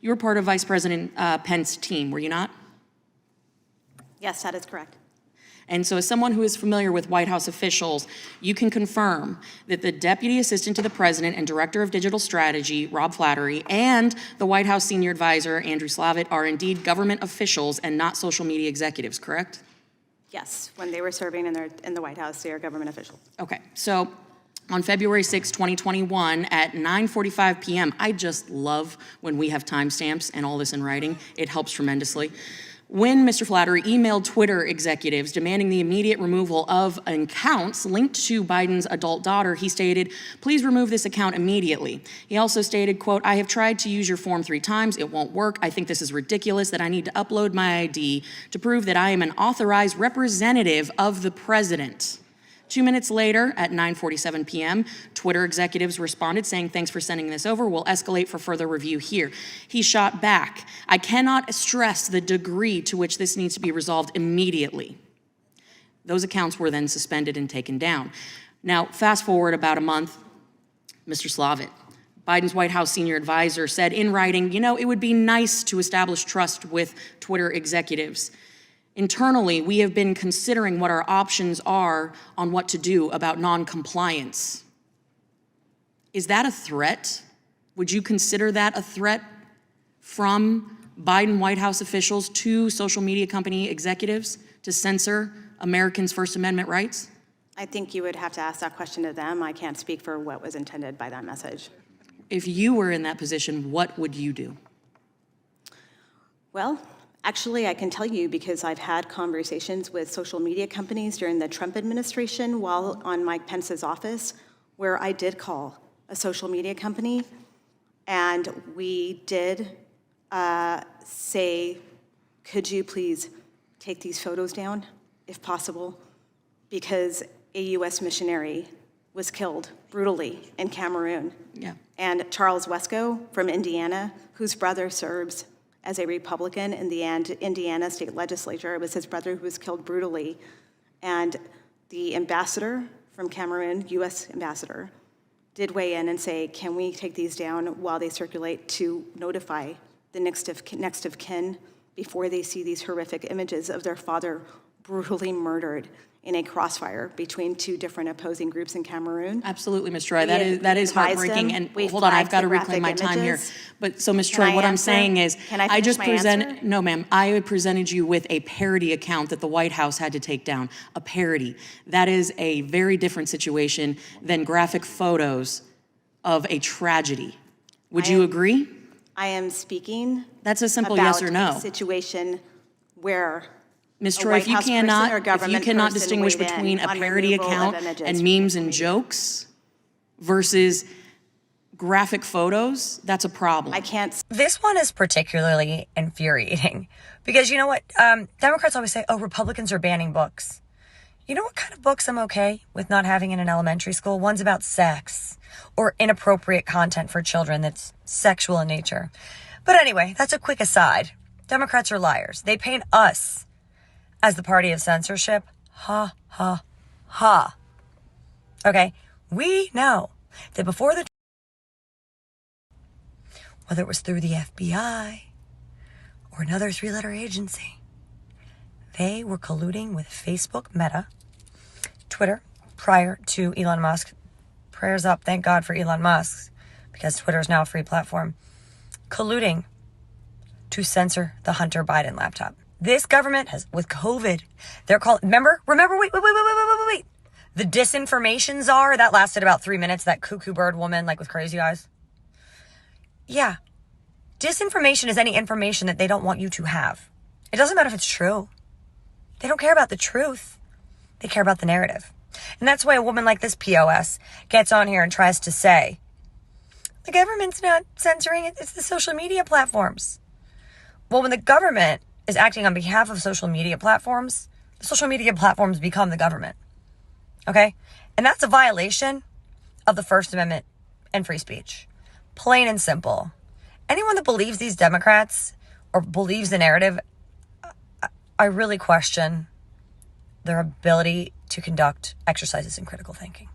You were part of Vice President Pence's team, were you not? Yes, that is correct. And so as someone who is familiar with White House officials, you can confirm that the Deputy Assistant to the President and Director of Digital Strategy, Rob Flattery, and the White House Senior Advisor, Andrew Slavitt, are indeed government officials and not social media executives, correct? Yes, when they were serving in the White House, they are government officials. Okay, so on February 6, 2021 at 9:45 p.m., I just love when we have timestamps and all this in writing. It helps tremendously. When Mr. Flattery emailed Twitter executives demanding the immediate removal of accounts linked to Biden's adult daughter, he stated, "Please remove this account immediately." He also stated, quote, "I have tried to use your form 3 times. It won't work. I think this is ridiculous that I need to upload my ID to prove that I am an authorized representative of the president." 2 minutes later, at 9:47 p.m., Twitter executives responded saying, "Thanks for sending this over. We'll escalate for further review here." He shot back, "I cannot stress the degree to which this needs to be resolved immediately." Those accounts were then suspended and taken down. Now, fast forward about a month, Mr. Slavitt, Biden's White House senior advisor, said in writing, it would be nice to establish trust with Twitter executives. Internally, we have been considering what our options are on what to do about non-compliance. Is that a threat? Would you consider that a threat from Biden White House officials to social media company executives to censor Americans' First Amendment rights? I think you would have to ask that question to them. I can't speak for what was intended by that message. If you were in that position, what would you do? Well, actually, I can tell you because I've had conversations with social media companies during the Trump administration while on Mike Pence's office, where I did call a social media company, and we did say, could you please take these photos down, if possible, because a U.S. missionary was killed brutally in Cameroon. Yeah. And Charles Wesco from Indiana, whose brother serves as a Republican in the Indiana state legislature. It was his brother who was killed brutally. And the ambassador from Cameroon, U.S. ambassador, did weigh in and say, can we take these down while they circulate to notify the next of kin before they see these horrific images of their father brutally murdered in a crossfire between 2 different opposing groups in Cameroon? Absolutely, Ms. Troy. That is heartbreaking. And hold on, I've got to reclaim my time here. But so, Ms. Troy, what I'm saying is, I just presented, no, ma'am, I presented you with a parody account that the White House had to take down. A parody. That is a very different situation than graphic photos of a tragedy. Would you agree? I am speaking. That's a simple yes or no. A situation where Ms. Troy, if you cannot distinguish between a parody account and memes and jokes versus graphic photos, that's a problem. I can't. This one is particularly infuriating because you know what? Democrats always say, oh, Republicans are banning books. You know what kind of books I'm okay with not having in an elementary school? Ones about sex or inappropriate content for children that's sexual in nature. But anyway, that's a quick aside. Democrats are liars. They paint us as the party of censorship. Ha, ha, ha. Okay, we know that before the, whether it was through the FBI or another 3-letter agency, they were colluding with Facebook, Meta, Twitter, prior to Elon Musk. Prayers up, thank God for Elon Musk, because Twitter is now a free platform. Colluding to censor the Hunter Biden laptop. This government has, with COVID, they're called, remember, wait. The disinformation czar, that lasted about 3 minutes, that cuckoo bird woman, like with crazy eyes. Yeah. Disinformation is any information that they don't want you to have. It doesn't matter if it's true. They don't care about the truth. They care about the narrative. And that's why a woman like this POS gets on here and tries to say, the government's not censoring it, it's the social media platforms. Well, when the government is acting on behalf of social media platforms, the social media platforms become the government. Okay? And that's a violation of the First Amendment and free speech. Plain and simple. Anyone that believes these Democrats or believes the narrative, I really question their ability to conduct exercises in critical thinking.